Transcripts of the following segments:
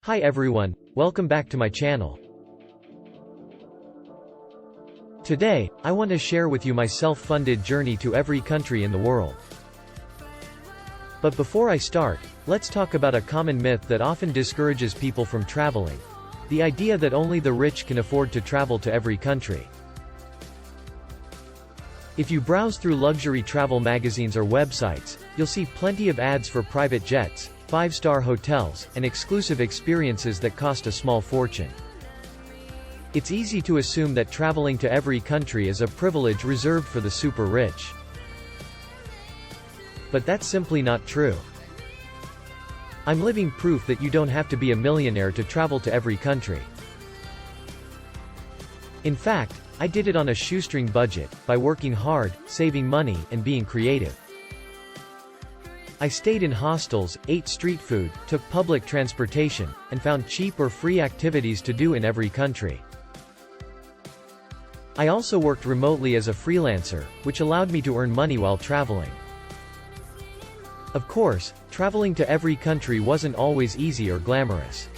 Hi everyone, welcome back to my channel. Today, I want to share with you my self-funded journey to every country in the world. But before I start, let's talk about a common myth that often discourages people from traveling. The idea that only the rich can afford to travel to every country. If you browse through luxury travel magazines or websites, you'll see plenty of ads for private jets, five-star hotels, and exclusive experiences that cost a small fortune. It's easy to assume that traveling to every country is a privilege reserved for the super rich. But that's simply not true. I'm living proof that you don't have to be a millionaire to travel to every country. In fact, I did it on a shoestring budget, by working hard, saving money, and being creative. I stayed in hostels, ate street food, took public transportation, and found cheap or free activities to do in every country. I also worked remotely as a freelancer, which allowed me to earn money while traveling. Of course, traveling to every country wasn't always easy or glamorous.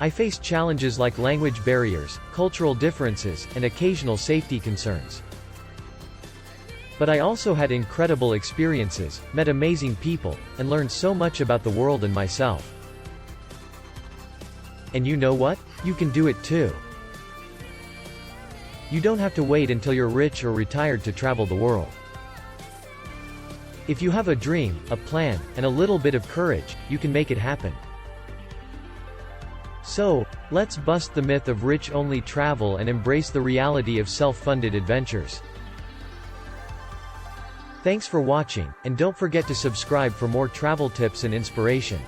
I faced challenges like language barriers, cultural differences, and occasional safety concerns. But I also had incredible experiences, met amazing people, and learned so much about the world and myself. And you know what? You can do it too. You don't have to wait until you're rich or retired to travel the world. If you have a dream, a plan, and a little bit of courage, you can make it happen. So, let's bust the myth of rich-only travel and embrace the reality of self-funded adventures. Thanks for watching, and don't forget to subscribe for more travel tips and inspiration.